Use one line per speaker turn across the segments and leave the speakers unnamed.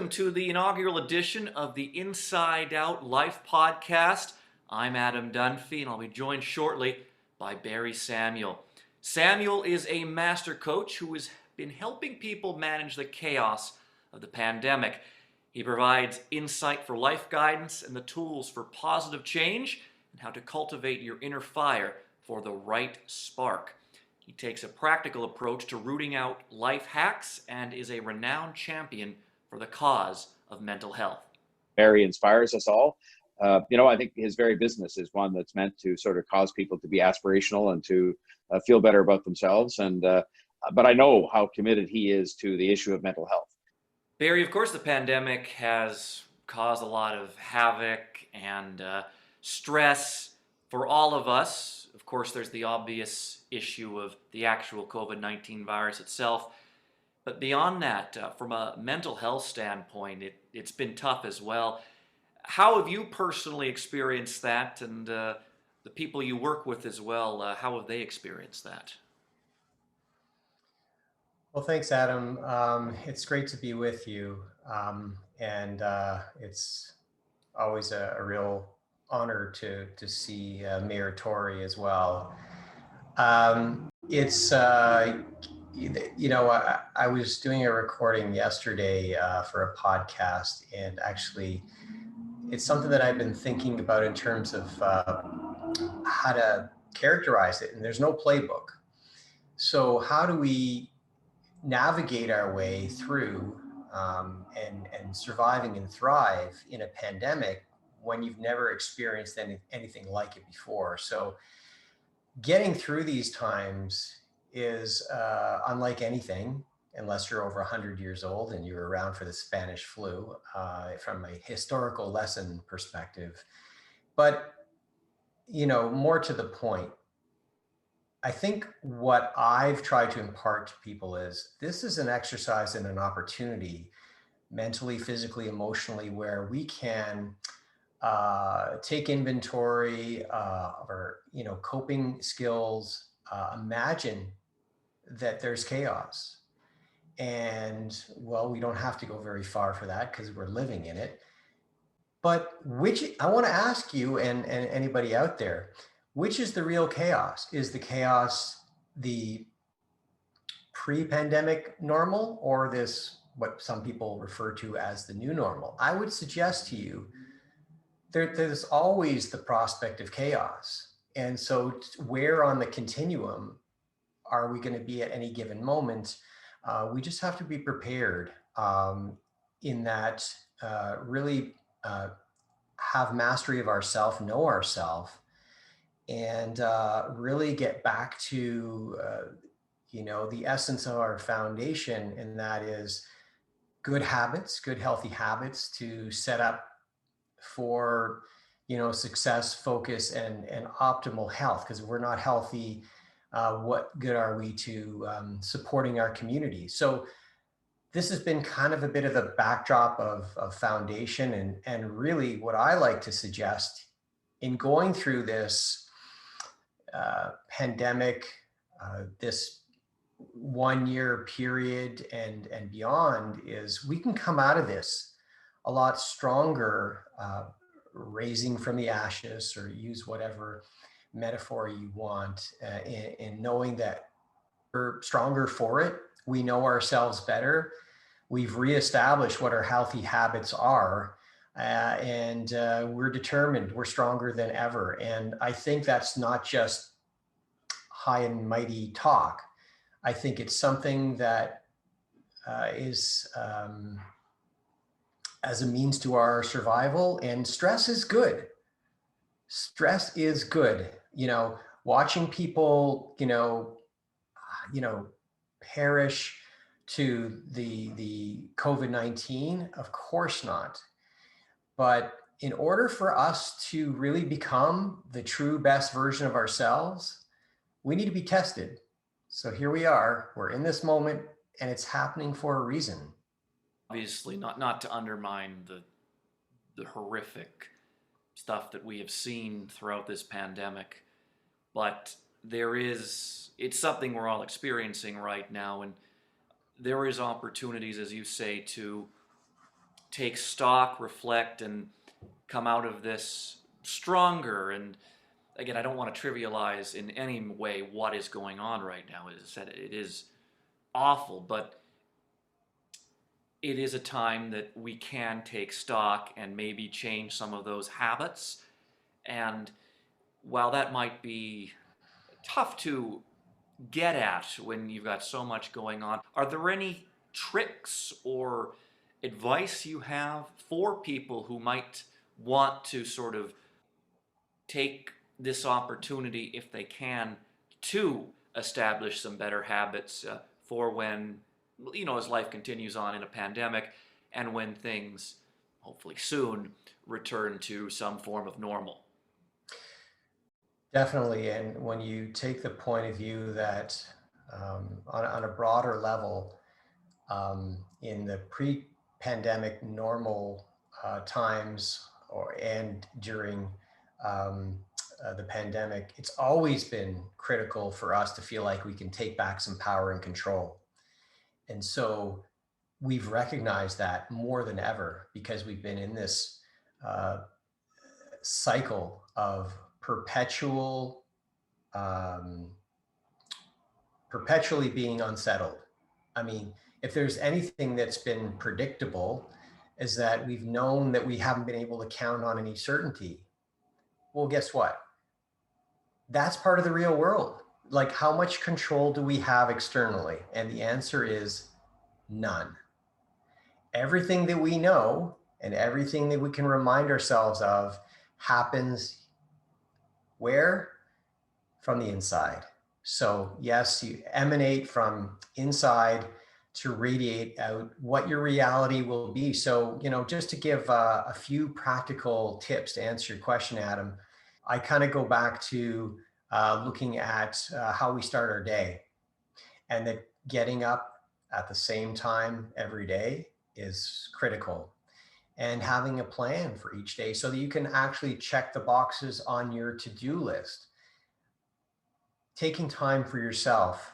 Welcome to the inaugural edition of the Inside Out Life podcast. I'm Adam Dunphy, and I'll be joined shortly by Barry Samuel. Samuel is a master coach who has been helping people manage the chaos of the pandemic. He provides insight for life guidance and the tools for positive change and how to cultivate your inner fire for the right spark. He takes a practical approach to rooting out life hacks and is a renowned champion for the cause of mental health.
Barry inspires us all. I think his very business is one that's meant to sort of cause people to be aspirational and to feel better about themselves. But I know how committed he is to the issue of mental health.
Barry, of course, the pandemic has caused a lot of havoc and stress for all of us. Of course, there's the obvious issue of the actual COVID-19 virus itself. But beyond that, from a mental health standpoint, it's been tough as well. How have you personally experienced that, and the people you work with as well, how have they experienced that?
Well, thanks, Adam. It's great to be with you. And it's always a real honor to see Mayor Tory as well. I was doing a recording yesterday for a podcast, and actually it's something that I've been thinking about in terms of how to characterize it, and there's no playbook. So how do we navigate our way through and surviving and thrive in a pandemic when you've never experienced anything like it before? So getting through these times is unlike anything, unless you're over 100 years old and you were around for the Spanish flu, from a historical lesson perspective. But, more to the point, I think what I've tried to impart to people is this is an exercise and an opportunity, mentally, physically, emotionally, where we can take inventory of our, coping skills, imagine that there's chaos. And well, we don't have to go very far for that because we're living in it. But I want to ask you and anybody out there, which is the real chaos? Is the chaos the pre-pandemic normal, or this, what some people refer to as the new normal? I would suggest to you, there's always the prospect of chaos. And so where on the continuum are we going to be at any given moment? We just have to be prepared in that really have mastery of ourself, know ourselves, and really get back to, the essence of our foundation. And that is good habits, good healthy habits to set up for, success, focus, and optimal health. Because if we're not healthy, what good are we to supporting our community? So this has been kind of a bit of the backdrop of foundation. And really what I like to suggest in going through this pandemic, this 1 year period and beyond, is we can come out of this a lot stronger, raising from the ashes, or use whatever metaphor you want, in knowing that we're stronger for it. We know ourselves better. We've reestablished what our healthy habits are, and we're determined. We're stronger than ever. And I think that's not just high and mighty talk. I think it's something that is as a means to our survival. And stress is good. Stress is good. Watching people, perish to the COVID-19, of course not. But in order for us to really become the true best version of ourselves, we need to be tested. So here we are, we're in this moment, and it's happening for a reason.
Obviously, not to undermine the horrific stuff that we have seen throughout this pandemic, but it's something we're all experiencing right now, and there is opportunities, as you say, to take stock, reflect, and come out of this stronger. And again, I don't want to trivialize in any way what is going on right now. As I said, it is awful, but it is a time that we can take stock and maybe change some of those habits. And while that might be tough to get at when you've got so much going on, are there any tricks or advice you have for people who might want to sort of take this opportunity, if they can, to establish some better habits for when, as life continues on in a pandemic and when things, hopefully soon, return to some form of normal?
Definitely. And when you take the point of view that on a broader level, in the pre-pandemic normal times and during the pandemic, it's always been critical for us to feel like we can take back some power and control. And so we've recognized that more than ever because we've been in this uh, cycle of um, perpetually being unsettled. I mean, if there's anything that's been predictable, is that we've known that we haven't been able to count on any certainty. Well, guess what? That's part of the real world. Like, how much control do we have externally? And the answer is none. Everything that we know and everything that we can remind ourselves of happens where? From the inside. So yes, you emanate from inside to radiate out what your reality will be. So, just to give a few practical tips to answer your question, Adam, I kind of go back to looking at how we start our day, and that getting up at the same time every day is critical, and having a plan for each day so that you can actually check the boxes on your to-do list. Taking time for yourself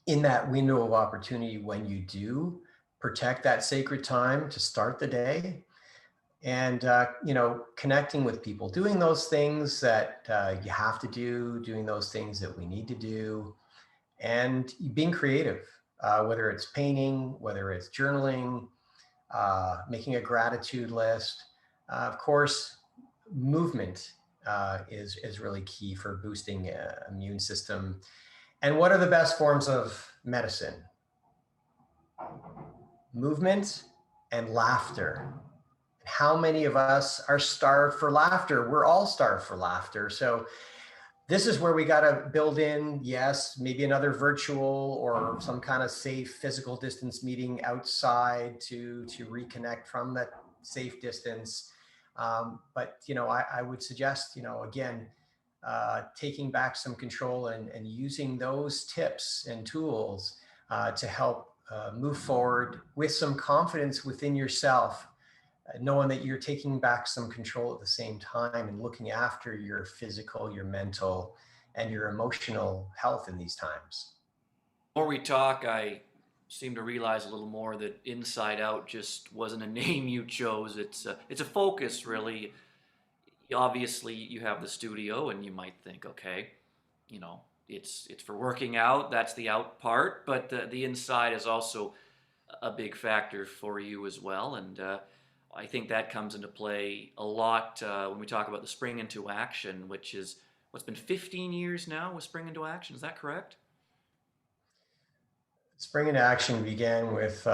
in that window of opportunity when you do protect that sacred time to start the day, and connecting with people, doing those things that you have to do, doing those things that we need to do, and being creative, whether it's painting, whether it's journaling, making a gratitude list. Of course, movement is really key for boosting immune system. And what are the best forms of medicine? Movement and laughter. How many of us are starved for laughter? We're all starved for laughter. So this is where we got to build in, yes, maybe another virtual or some kind of safe physical distance meeting outside to reconnect from that safe distance. But I would suggest, again, taking back some control and using those tips and tools to help move forward with some confidence within yourself, knowing that you're taking back some control at the same time and looking after your physical, your mental, and your emotional health in these times.
The more we talk, I seem to realize a little more that Inside Out just wasn't a name you chose. It's a focus, really. Obviously, you have the studio, and you might think, okay, it's for working out. That's the out part, but the inside is also a big factor for you as well. And I think that comes into play a lot when we talk about the Spring into Action, which is what's been 15 years now with Spring into Action. Is that correct?
Spring into Action began with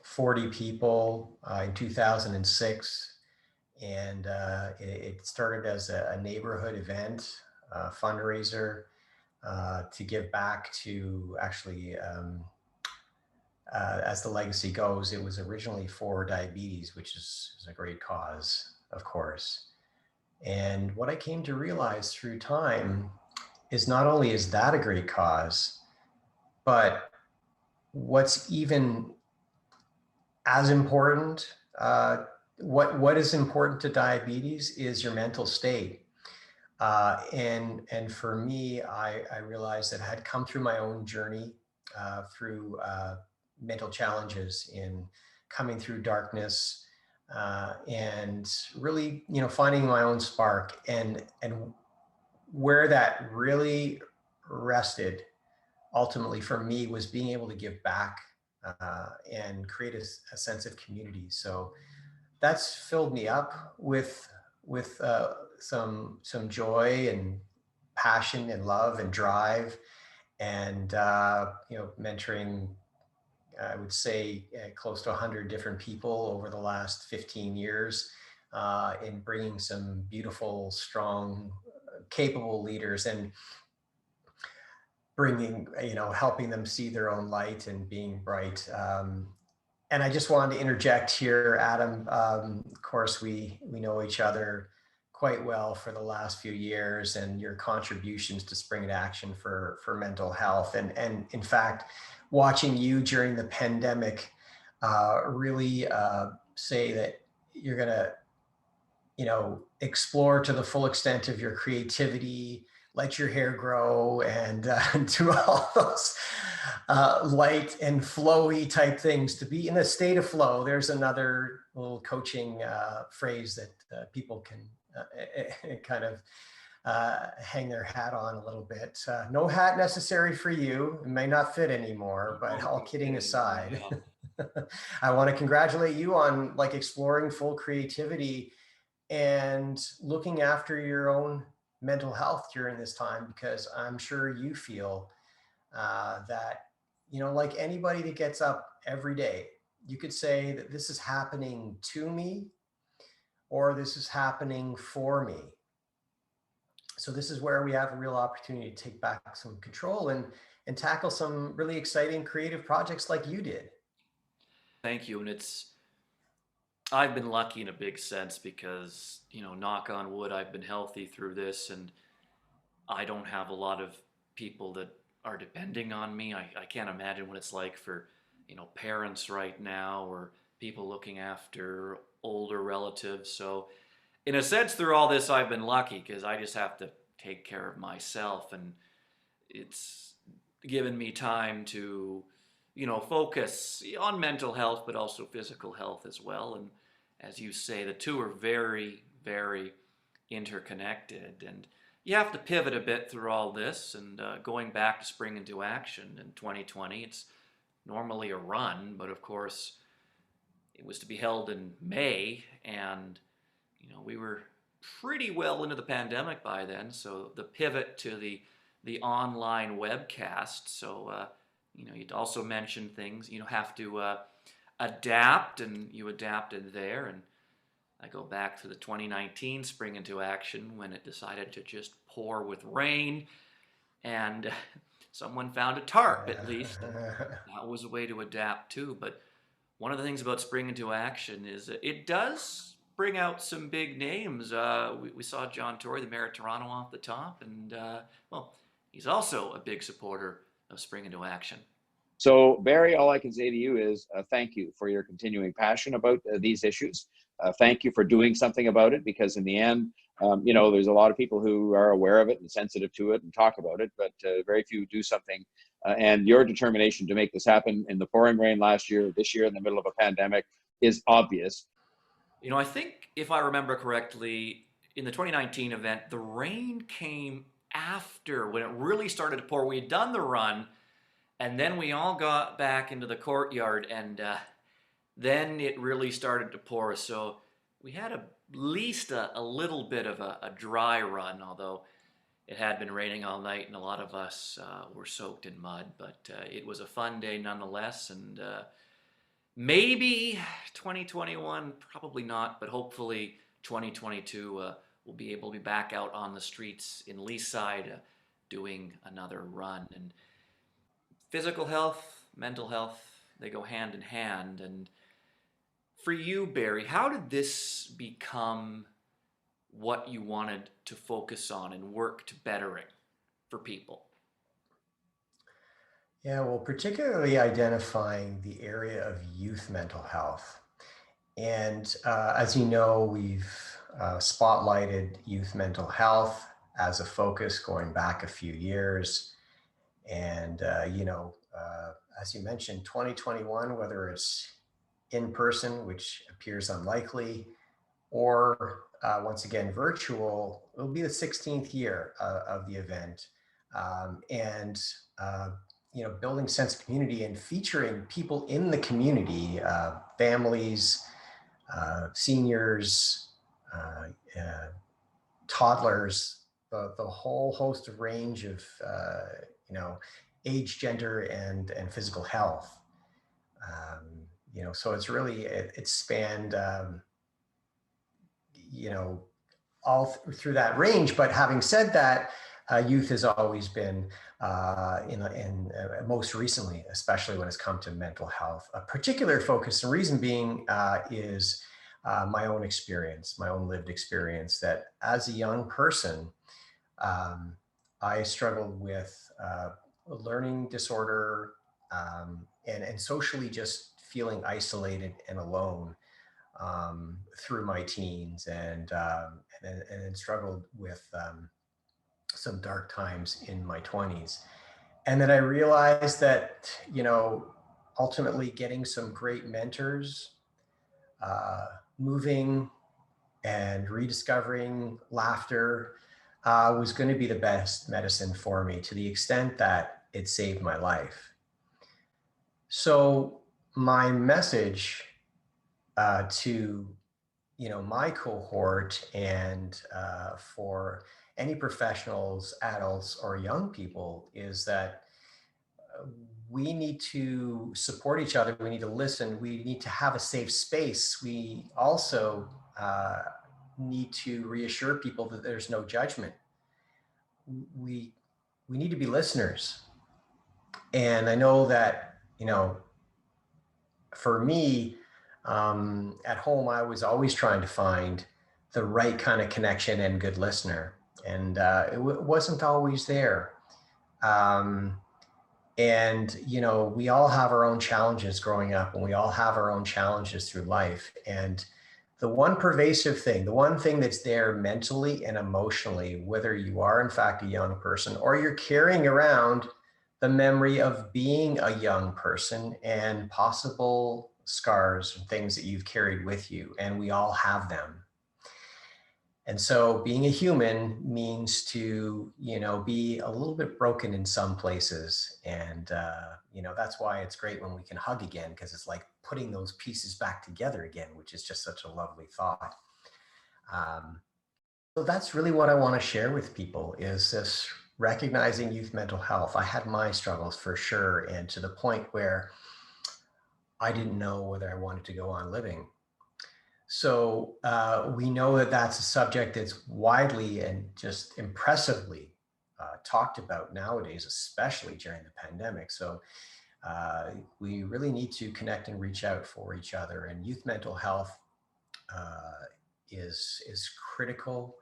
40 people in 2006. And it started as a neighborhood event, fundraiser to give back to actually, as the legacy goes, it was originally for diabetes, which is a great cause, of course. And what I came to realize through time is not only is that a great cause, but what's even as important, what is important to diabetes is your mental state. And for me, I realized that I had come through my own journey through mental challenges in coming through darkness, and really, finding my own spark, and where that really rested ultimately for me was being able to give back, and create a sense of community. So that's filled me up with some joy and passion and love and drive, and mentoring, I would say, close to 100 different people over the last 15 years, in bringing some beautiful, strong, capable leaders, and bringing, helping them see their own light and being bright. And I just wanted to interject here, Adam. Of course, we know each other quite well for the last few years, and your contributions to Spring into Action for mental health, and in fact, watching you during the pandemic, really say that you're gonna, explore to the full extent of your creativity, let your hair grow, and do all those light and flowy type things, to be in a state of flow. There's another little coaching phrase that people can kind of hang their hat on a little bit. No hat necessary for you. It may not fit anymore, but all kidding aside, I want to congratulate you on like exploring full creativity and looking after your own mental health during this time, because I'm sure you feel that, like anybody that gets up every day, you could say that this is happening to me or this is happening for me. So this is where we have a real opportunity to take back some control and tackle some really exciting creative projects like you did.
Thank you. And I've been lucky in a big sense because, knock on wood, I've been healthy through this, and I don't have a lot of people that are depending on me. I can't imagine what it's like for, parents right now, or people looking after older relatives. So in a sense, through all this, I've been lucky because I just have to take care of myself, and it's given me time to, focus on mental health, but also physical health as well. And as you say, the two are very, very interconnected, and you have to pivot a bit through all this. And going back to Spring into Action in 2020, it's normally a run, but of course it was to be held in May, and we were pretty well into the pandemic by then. So the pivot to the online webcast. So you'd also mentioned things, have to adapt, and you adapted there. And I go back to the 2019 Spring into Action when it decided to just pour with rain, and someone found a tarp at least. And that was a way to adapt too. But one of the things about Spring into Action is it does bring out some big names. We saw John Tory, the mayor of Toronto, off the top, and well, he's also a big supporter of Spring into Action.
So, Barry, all I can say to you is thank you for your continuing passion about these issues. Thank you for doing something about it, because in the end, there's a lot of people who are aware of it and sensitive to it and talk about it, but very few do something. And your determination to make this happen in the pouring rain last year, this year in the middle of a pandemic, is obvious.
I think if I remember correctly, in the 2019 event, the rain came after, when it really started to pour. We had done the run, and then we all got back into the courtyard, and then it really started to pour. So we had at least a little bit of a dry run, although it had been raining all night and a lot of us were soaked in mud. But it was a fun day nonetheless, and maybe 2021, probably not, but hopefully 2022 we'll be able to be back out on the streets in Leaside doing another run. And physical health, mental health, they go hand in hand. And for you, Barry, how did this become what you wanted to focus on and work to bettering for people?
Yeah, well, particularly identifying the area of youth mental health. And as you know, we've spotlighted youth mental health as a focus going back a few years. And, as you mentioned, 2021, whether it's in person, which appears unlikely, or once again, virtual. It'll be the 16th year of the event. And building sense of community and featuring people in the community, families, seniors, toddlers, the whole host of range of age, gender, and physical health. So it's really it's spanned all through that range. But having said that, youth has always been most recently, especially when it's come to mental health, a particular focus. And reason being is my own experience, my own lived experience, that as a young person, I struggled with learning disorder, and socially just feeling isolated and alone through my teens, and struggled with some dark times in my 20s. And then I realized that, ultimately getting some great mentors, moving and rediscovering laughter was going to be the best medicine for me, to the extent that it saved my life. So my message to my cohort, and for any professionals, adults, or young people, is that we need to support each other. We need to listen. We need to have a safe space. We also need to reassure people that there's no judgment. We need to be listeners. And I know that, for me, at home, I was always trying to find the right kind of connection and good listener. And it wasn't always there. And, we all have our own challenges growing up, and we all have our own challenges through life. And the one pervasive thing, the one thing that's there mentally and emotionally, whether you are in fact a young person or you're carrying around the memory of being a young person and possible scars and things that you've carried with you, and we all have them. And so being a human means to, be a little bit broken in some places. And, that's why it's great when we can hug again, because it's like putting those pieces back together again, which is just such a lovely thought. So that's really what I want to share with people, is this recognizing youth mental health. I had my struggles for sure, and to the point where I didn't know whether I wanted to go on living. So we know that that's a subject that's widely and just impressively talked about nowadays, especially during the pandemic. So we really need to connect and reach out for each other. And youth mental health is critical.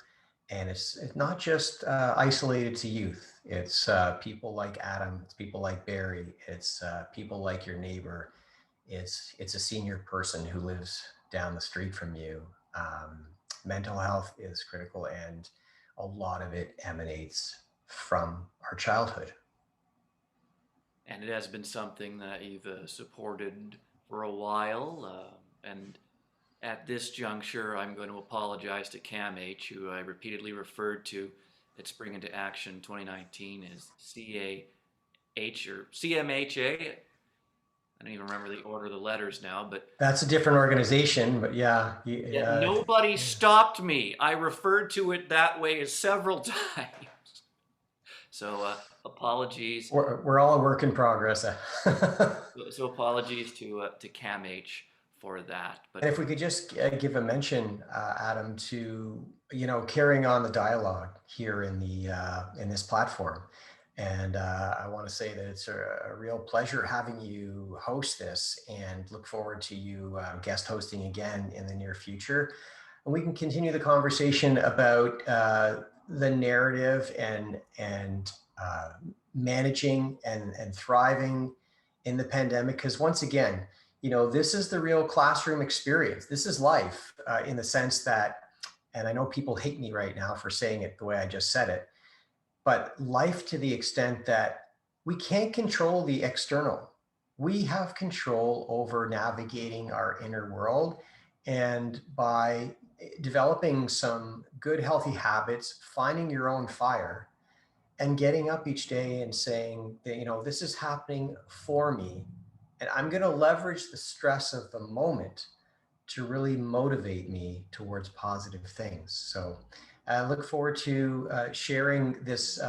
And it's not just isolated to youth. It's people like Adam, it's people like Barry, it's people like your neighbor. It's a senior person who lives down the street from you. Mental health is critical, and a lot of it emanates from our childhood.
And it has been something that you've supported for a while. And at this juncture, I'm going to apologize to Cam H, who I repeatedly referred to at Spring into Action 2019 as CAH or CMHA. I don't even remember the order of the letters now, but
that's a different organization. But yeah,
nobody stopped me. I referred to it that way several times. So apologies.
We're all a work in progress.
So apologies to Cam H for that. But
and if we could just give a mention, Adam, to carrying on the dialogue here in this platform. And I want to say that it's a real pleasure having you host this, and look forward to you guest hosting again in the near future. And we can continue the conversation about the narrative and managing and thriving in the pandemic. Because once again, this is the real classroom experience. This is life in the sense that, and I know people hate me right now for saying it the way I just said it, but life to the extent that we can't control the external. we have control over navigating our inner world. And by developing some good, healthy habits, finding your own fire, and getting up each day and saying that, this is happening for me. And I'm going to leverage the stress of the moment to really motivate me towards positive things. So I look forward to sharing this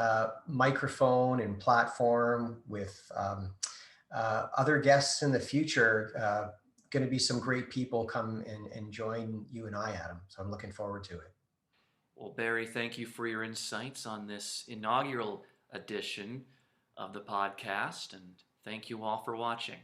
microphone and platform with other guests in the future. Going to be some great people come and join you and I, Adam. So I'm looking forward to it.
Well, Barry, thank you for your insights on this inaugural edition of the podcast, and thank you all for watching.